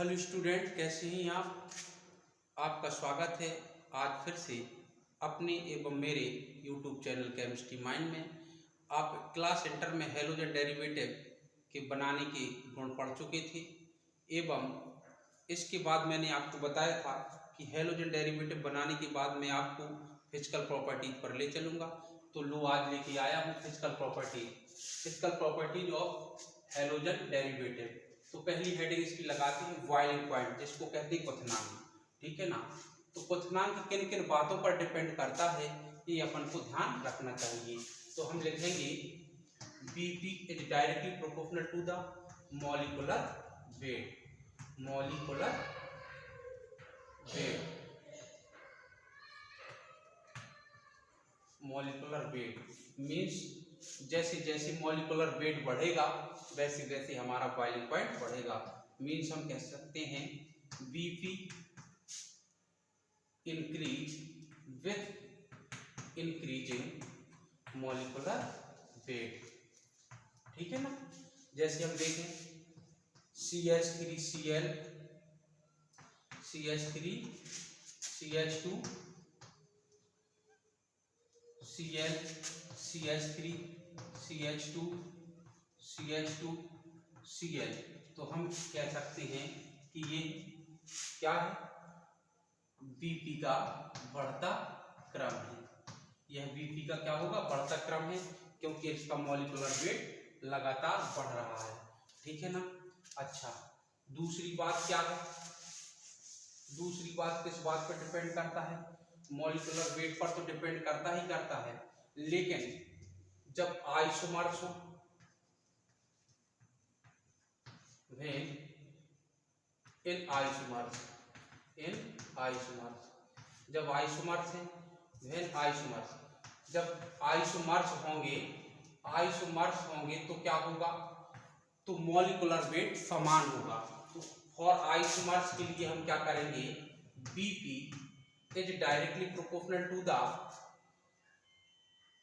Hello student, कैसे हैं आप? आपका स्वागत है आज फिर से अपने एवं मेरे यूट्यूब चैनल केमिस्ट्री माइंड में। आप क्लास इंटर में हैलोजन डेरिवेटिव के बनाने के गुण पढ़ चुके थे एवं इसके बाद मैंने आपको बताया था कि हैलोजन डेरिवेटिव बनाने के बाद मैं आपको फिजिकल प्रॉपर्टीज पर ले चलूँगा। तो लो, आज लेके आया हूँ physical properties of halogen derivative. तो पहली हेडिंग इसकी लगाते हैं बॉइलिंग पॉइंट, जिसको कहते हैं क्वथनांक। ठीक है ना? तो क्वथनांक किन किन बातों पर डिपेंड करता है ये अपन को ध्यान रखना चाहिए। तो हम लिखेंगे Bp is directly proportional to the molecular weight. Molecular weight means जैसे जैसे मॉलिक्यूलर वेट बढ़ेगा वैसे वैसे हमारा बॉइलिंग पॉइंट बढ़ेगा। मीन्स हम कह सकते हैं Bp increase with increasing molecular weight. ठीक है ना? जैसे हम देखें CH3Cl, CH3, CH2, Cl, CH3, CH2, CH2, Cl। तो हम कह सकते हैं कि ये क्या है? Bp का बढ़ता क्रम है। यह Bp का क्या होगा? बढ़ता क्रम है, क्योंकि इसका मॉलिक्यूलर वेट लगातार बढ़ रहा है। ठीक है ना? अच्छा, दूसरी बात क्या है? दूसरी बात किस बात पर डिपेंड करता है? मॉलिक्यूलर वेट पर तो डिपेंड करता ही करता है, लेकिन जब आइसोमर्स हो, इन आइसोमर्स जब आइसोमर्स है, जब आइसोमर्स होंगे तो क्या होगा? तो मॉलिक्यूलर वेट समान होगा। तो फॉर आइसोमर्स के लिए हम क्या करेंगे? Bp is directly proportional to the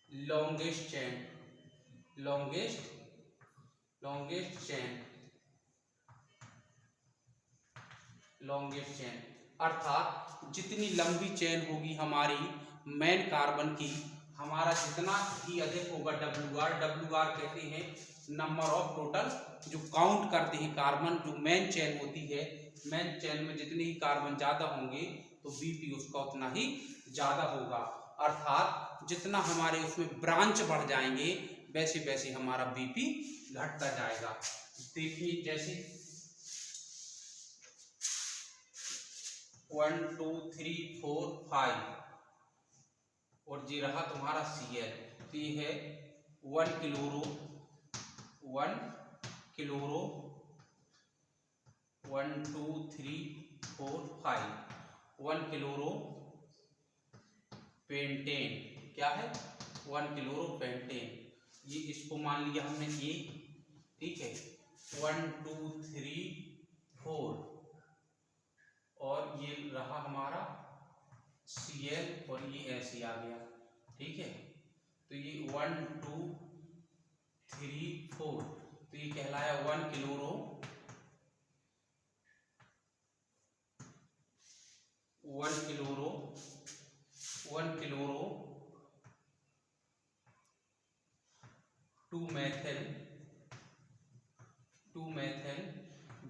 longest chain, अर्थात जितनी लंबी चेन होगी हमारी मेन कार्बन की, हमारा जितना ही अधिक होगा WR कहते हैं नंबर ऑफ टोटल, जो काउंट करते हैं कार्बन, जो मेन चेन होती है, मेन चेन में जितने ही कार्बन ज्यादा होंगे तो Bp उसका उतना ही ज्यादा होगा। अर्थात जितना हमारे उसमें ब्रांच बढ़ जाएंगे वैसे वैसे हमारा Bp घटता जाएगा। देखिए जैसे 1 2 3 4 5 और ये रहा तुम्हारा Cl। तो ये है 1 किलोरो 1 2 3 4 5 1 किलोरो पेंटेन। क्या है? 1 किलोरो पेंटेन। ये इसको मान लिया हमने A। ठीक है, 1 2 3 4 और ये रहा हमारा Cl और ये ऐसे आ गया। ठीक है, तो ये 1 2 3 4, तो ये कहलाया 1 किलोरो 2 मेथिल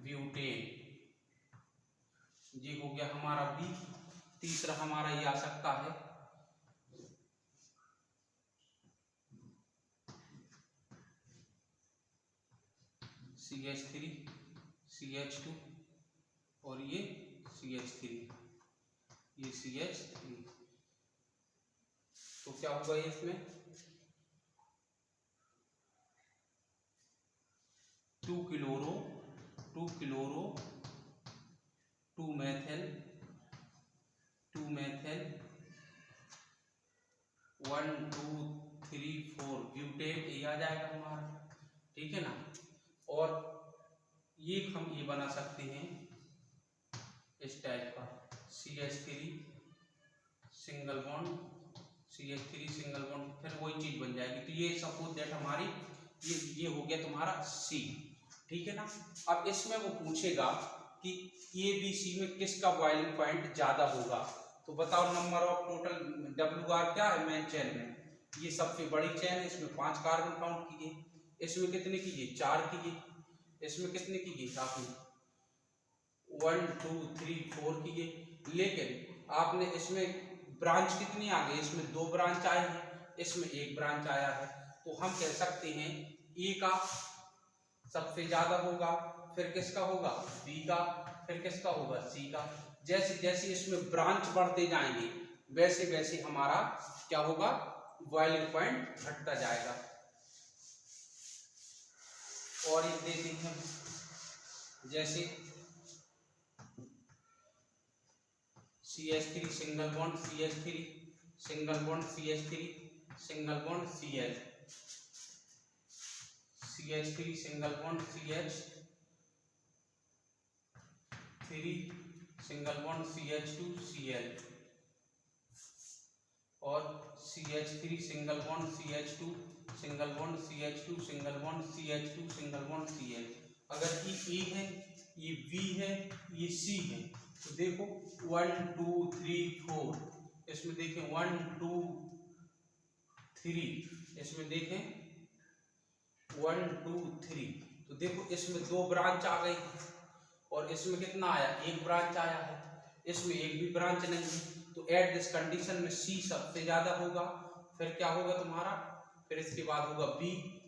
ब्यूटेन। ये हो गया हमारा B। तीसरा हमारा ये आ सकता है CH3 CH2 और ये CH3, ये CH3। तो क्या होगा इसमें? 2 किलोरो 2 मेथिल 1 2 3 4 ब्यूटेट, ये आ जाएगा हमारा। ठीक है ना? और ये हम ये बना सकते हैं इस टाइप का CH3 सिंगल बॉन्ड, फिर वही चीज बन जाएगी। तो ये सपोज दैट हमारी ये हो गया तुम्हारा C। ठीक है ना? अब इसमें वो पूछेगा कि ABC में किसका बॉइलिंग पॉइंट ज्यादा होगा। तो बताओ नंबर ऑफ टोटल WR क्या है मेन चेन में, ये सबसे बड़ी चेन है, इसमें 5 कार्बन काउंट कीजिए, इसमें कितने कीजिए 4 कीजिए, इसमें कितने कीजिए आपने 1 2 3 4 कीजिए। लेकिन आपने इसमें ब्रांच कितनी आ गई, इसमें 2 ब्रांच आए हैं, इसमें 1 ब्रांच आया है। तो हम कह सकते हैं ए का सबसे ज्यादा होगा, फिर किसका होगा बी का, फिर किसका होगा सी का। जैसे जैसे इसमें ब्रांच बढ़ते जाएंगे वैसे वैसे हमारा क्या होगा बॉइलिंग पॉइंट घटता जाएगा। और ये दे देंगे जैसे CH3 single bond CH3 single bond CH3 single bond Cl, CH3 single bond CH3 single bond CH2 Cl और CH3 single bond CH2 single bond CH2 single bond CH2 single bond Cl। अगर ये E है, ये B है, ये C है, तो देखो 1 2 3 4, इसमें देखें 1 2 3, इसमें देखें 1 2 3, तो देखो इसमें 2 ब्रांच आ गई और इसमें कितना आया 1 ब्रांच आया है, इसमें एक भी ब्रांच नहीं है। तो एट दिस कंडीशन में C सबसे ज्यादा होगा, फिर क्या होगा तुम्हारा, फिर इसके बाद होगा B,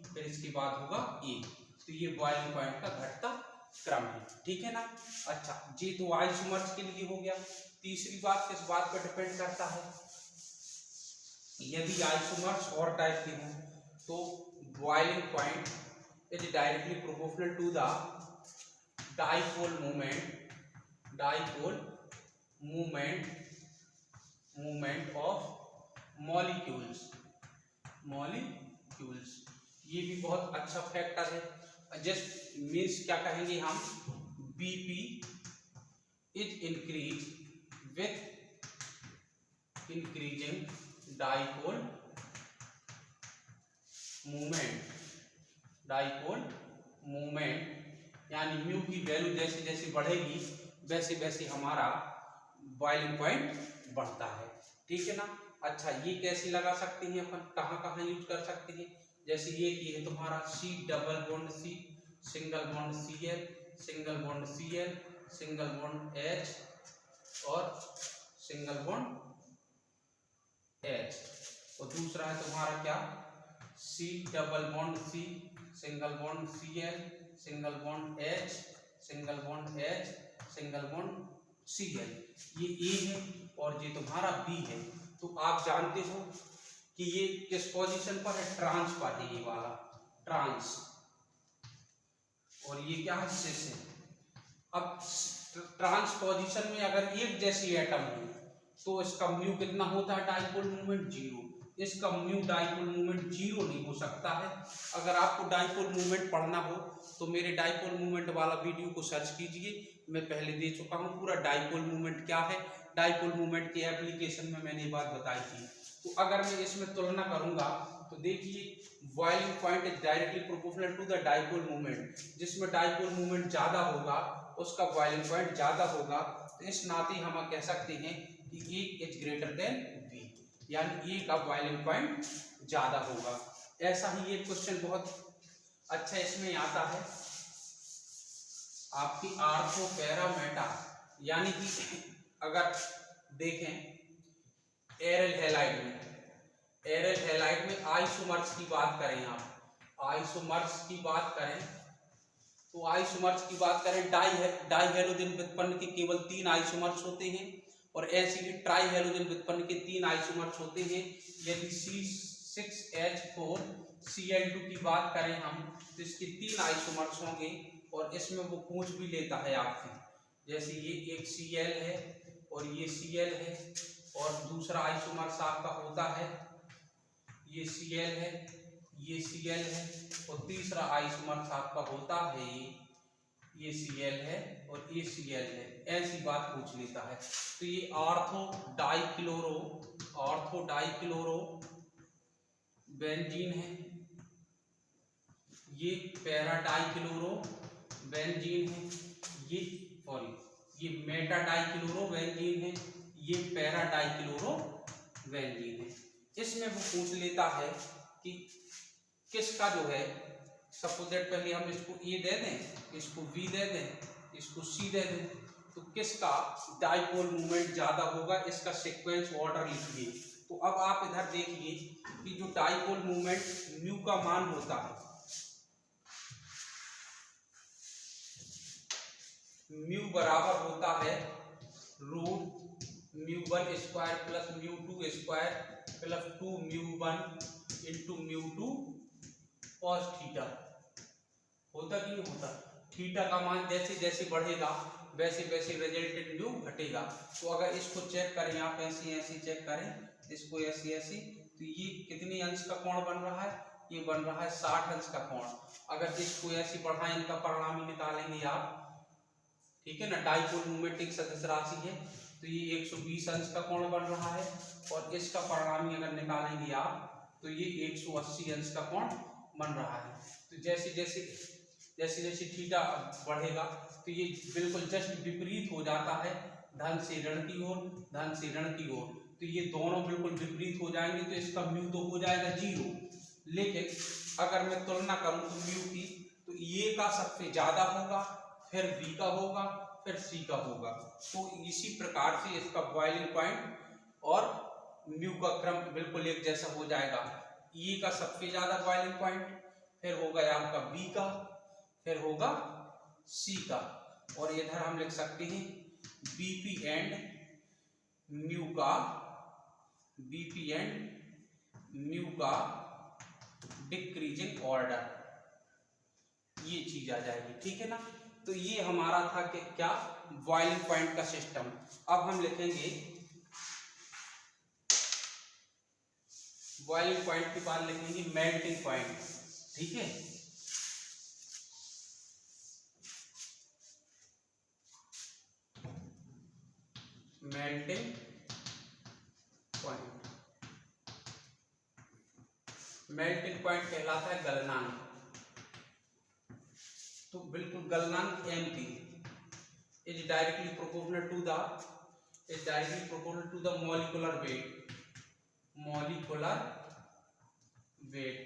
फिर इसके बाद होगा A। तो ये बॉइलिंग पॉइंट का घटता क्रम है, ठीक है ना। अच्छा जी, तो आइसोमर्स के लिए हो गया। तीसरी बात किस बात पर डिपेंड करता है, यदि आइसोमर्स और टाइप के हों तो boiling point is directly proportional to the dipole movement of molecules. ये भी बहुत अच्छा फैक्टर है। जस्ट मीन्स क्या कहेंगे हम, BP is increase with increasing dipole movement, यानी म्यू की वैल्यू जैसे जैसे बढ़ेगी वैसे वैसे हमारा बॉइलिंग पॉइंट बढ़ता है, ठीक है ना। अच्छा ये कैसे लगा सकते हैं अपन, कहाँ कहाँ यूज कर सकते हैं, जैसे ये की है तुम्हारा C double bond C single bond Cl single bond Cl single bond H और सिंगल बॉन्ड H, और दूसरा है तुम्हारा क्या C double bond C single bond Cl single bond H single bond H single bond Cl। ये A है और ये तुम्हारा B है। तो आप जानते हो कि ये किस पोजीशन पर है, ट्रांस पर है, ये वाला ट्रांस, और ये क्या है सिस है। अब ट्रांस पोजीशन में अगर एक जैसी एटम हो तो इसका म्यू कितना होता है डाइपोल मूवमेंट 0, इसका म्यू डाइपोल मूवमेंट 0 नहीं हो सकता है। अगर आपको डाइपोल मूवमेंट पढ़ना हो तो मेरे डाइपोल मूवमेंट वाला वीडियो को सर्च कीजिए, मैं पहले दे चुका हूँ पूरा डाइपोल मूवमेंट क्या है, डाइपोल मूवमेंट के एप्लीकेशन में मैंने ये बात बताई थी। तो अगर मैं इसमें तुलना करूंगा तो देखिए boiling point is directly proportional to the dipole movement, जिसमें डाइपोल मूवमेंट ज्यादा होगा उसका बॉइलिंग पॉइंट ज्यादा होगा। तो इस नाते हम कह सकते हैं कि E is greater than B, यानी E का बॉइलिंग पॉइंट ज्यादा होगा। ऐसा ही एक क्वेश्चन बहुत अच्छा इसमें आता है आपकी आर्थो पैरामेटा, यानी कि अगर देखें एरल हैलाइड में आइसोमर्स की बात करें, आप आइसोमर्स की बात करें तो आइसोमर्स की बात करें डाई हैलोजन व्युत्पन्न के केवल 3 आइसोमर्स होते हैं और ऐसे ही ट्राई हैलोजन व्युत्पन्न के 3 आइसोमर्स होते हैं। यदि C6H4 Cl2 की बात करें हम तो इसके 3 आइसोमर्स होंगे और इसमें वो पूछ भी लेता है आपसे, जैसे ये एक Cl है और ये Cl है और दूसरा आइसोमर्स आपका होता है ये Cl है, ये Cl है और तीसरा आइसोमर्स आपका होता है ये Cl है और ये Cl है, ऐसी बात पूछ लेता है। तो ये ऑर्थो डाइक्लोरो बेंजीन है, ये पैरा डाइक्लोरो बेंजीन है, ये सॉरी ये मेटा डाइक्लोरोबेंजीन है, ये पैरा डाइक्लोरोबेंजीन है। इसमें वो पूछ लेता है कि किसका जो है, सपोज दैट पहले हम इसको ए दे दें, इसको बी दे दें, इसको सी दे दें, तो किसका डाइपोल मूवमेंट ज्यादा होगा, इसका सीक्वेंस ऑर्डर लिखिए। तो अब आप इधर देखिए कि जो डाइपोल मूवमेंट म्यू का मान होता है, म्यू बराबर होता है root μ1 square plus μ2 square plus 2 μ1 into μ2 cos theta. होता कि नहीं होता? थीटा का मान जैसे जैसे बढ़ेगा वैसे वैसे रिजल्टेंट म्यू घटेगा। तो अगर इसको चेक करें, आप ऐसे ऐसे चेक करें, इसको ऐसे ऐसे, तो ये कितने अंश का कोण बन रहा है? ये बन रहा है 60 अंश का कोण। अगर इसको ऐसे बढ़ाएं, इनका परिणाम ही निकालेंगे आप, ठीक है ना, डाइपोल मूवमेंट एक सदिश राशि है, तो ये 120 अंश का कोण बन रहा है, और इसका परिणामी अगर निकालेंगे आप तो ये 180 अंश का कोण बन रहा है। तो जैसे जैसे जैसे जैसे थीटा बढ़ेगा तो ये बिल्कुल जस्ट विपरीत हो जाता है, धन से ऋण की ओर, धन से ऋण की ओर, तो ये दोनों बिल्कुल विपरीत हो जाएंगे, तो इसका म्यू तो हो जाएगा 0। लेकिन अगर मैं तुलना करूं तो म्यू की, तो ये का सबसे ज्यादा होगा, फिर बी का होगा, फिर सी का होगा। तो इसी प्रकार से इसका बॉइलिंग पॉइंट और म्यू का क्रम बिल्कुल एक जैसा हो जाएगा। ई का सबसे ज्यादा बॉइलिंग पॉइंट, फिर होगा आपका बी का, फिर होगा सी का, और इधर हम लिख सकते हैं बीपी एंड म्यू का, बीपी एंड म्यू का डिक्रीजिंग ऑर्डर, ये चीज आ जाएगी, ठीक है ना। तो ये हमारा था कि क्या, बॉइलिंग पॉइंट का सिस्टम। अब हम लिखेंगे बॉइलिंग पॉइंट के बाद लिखेंगे मेल्टिंग पॉइंट, ठीक है। मेल्टिंग पॉइंट, मेल्टिंग पॉइंट कहलाता है गलनांक। तो बिल्कुल गलनांक mp is directly proportional to the molecular weight, molecular weight,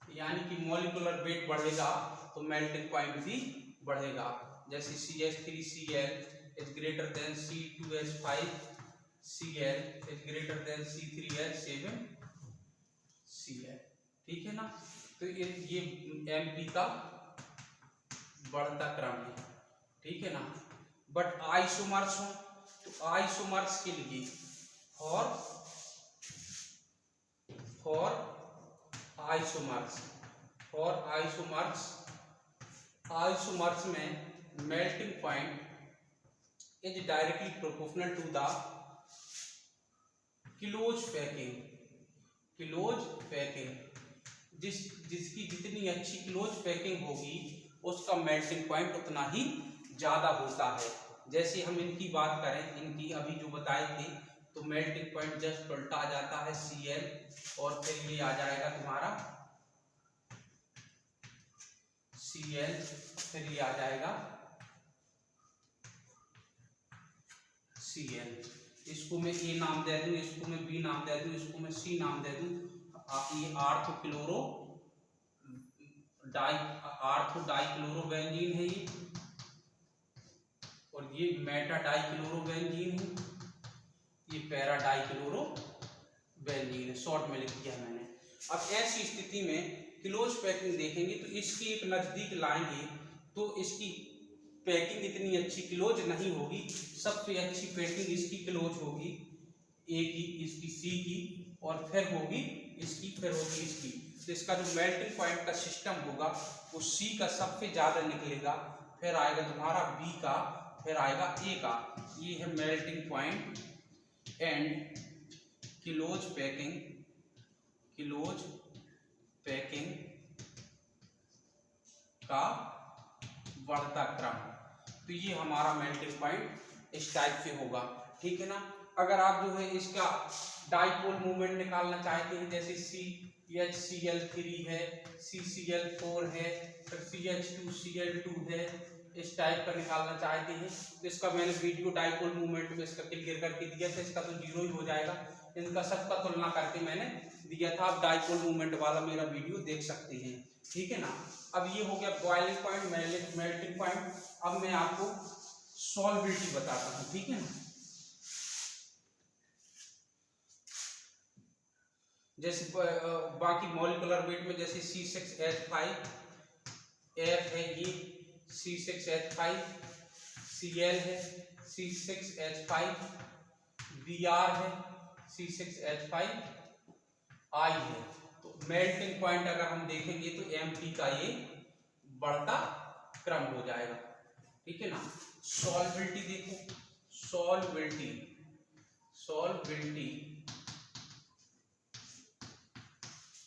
यानी कि मॉलिक्यूलर वेट बढ़ेगा तो मेल्टिंग पॉइंट भी बढ़ेगा। जैसे CH3Cl is greater than C2H5Cl is greater than C3H7Cl, ठीक है ना। तो ये mp का बढ़ता क्रम है, ठीक है ना। बट आइसोमर्स हो तो आइसोमर्स के लिए फॉर आइसोमर्स में melting point is directly proportional to the close packing, जिसकी जितनी अच्छी क्लोज पैकिंग होगी उसका मेल्टिंग पॉइंट उतना ही ज्यादा होता है। जैसे हम इनकी बात करें, इनकी अभी जो बताए थे, तो मेल्टिंग पॉइंट जस्ट उल्टा आ जाता है Cl, और फिर ये आ जाएगा तुम्हारा Cl, फिर ये आ जाएगा Cl। इसको मैं ए नाम दे दूं, इसको मैं बी नाम दे दूं, इसको मैं सी नाम दे दूं। ये आर्थो डाइक्लोरोबेंजीन है ये, और ये मेटा डाइक्लोरोबेंजीन है, ये पैरा डाइक्लोरोबेंजीन है, शॉर्ट में लिख दिया मैंने। अब ऐसी स्थिति में क्लोज पैकिंग देखेंगे तो इसकी एक नजदीक लाएंगे तो इसकी पैकिंग इतनी अच्छी क्लोज नहीं होगी। सबसे अच्छी पैकिंग इसकी क्लोज होगी, ए की, इसकी सी की, और फिर होगी इसकी, फिर होगी इसकी। तो इसका जो मेल्टिंग पॉइंट का सिस्टम होगा वो सी का सबसे ज्यादा निकलेगा, फिर आएगा तुम्हारा बी का, फिर आएगा ए का। ये है melting point and close packing का बढ़ता क्रम। तो ये हमारा मेल्टिंग पॉइंट इस टाइप से होगा, ठीक है ना। अगर आप जो है इसका डाइपोल मूवमेंट निकालना चाहते हैं, जैसे CHCl3 है, CCl4 है, फिर CH2Cl2 है, इस टाइप का निकालना चाहते हैं तो इसका मैंने वीडियो डाइपोल मूवमेंट में इसका क्लियर करके दिया था, इसका तो जीरो ही हो जाएगा। इनका सबका तुलना करके मैंने दिया था, आप डाइपोल मूवमेंट वाला मेरा वीडियो देख सकते हैं, ठीक है ना। अब ये हो गया बॉइलिंग पॉइंट, मेल्टिंग पॉइंट। अब मैं आपको सॉल्विलिटी बताता हूँ, ठीक है ना। जैसे बाकी मॉलिक्यूलर वेट में जैसे C6H5 F है, ये C6H5 Cl है, C6H5 Br है, C6H5 I है। तो मेल्टिंग पॉइंट अगर हम देखेंगे तो Mt का ये बढ़ता क्रम हो जाएगा, ठीक है ना। सॉल्विलिटी देखो, सॉल्विलिटी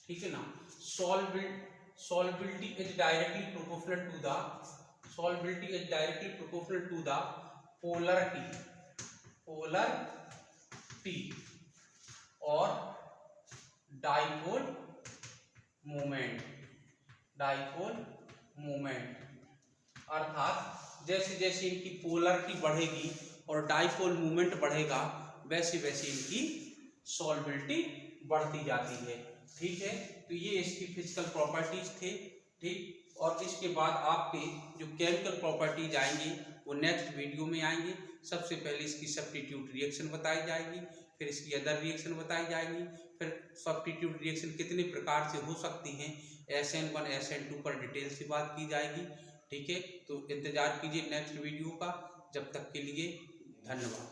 ठीक है ना। Solubility is directly proportional to the polarity और dipole moment। अर्थात जैसे जैसे इनकी पोलरिटी बढ़ेगी और डाइपोल मूवमेंट बढ़ेगा, वैसे वैसे इनकी सॉल्विलिटी बढ़ती जाती है, ठीक है। तो ये इसकी फिजिकल प्रॉपर्टीज थे, ठीक। और इसके बाद आपके जो केमिकल प्रॉपर्टीज आएंगी वो नेक्स्ट वीडियो में आएंगी। सबसे पहले इसकी सब्स्टिट्यूट रिएक्शन बताई जाएगी, फिर इसकी अदर रिएक्शन बताई जाएगी, फिर सब्स्टिट्यूट रिएक्शन कितने प्रकार से हो सकती हैं, SN1 SN2 पर डिटेल से बात की जाएगी, ठीक है। तो इंतजार कीजिए नेक्स्ट वीडियो का। जब तक के लिए धन्यवाद।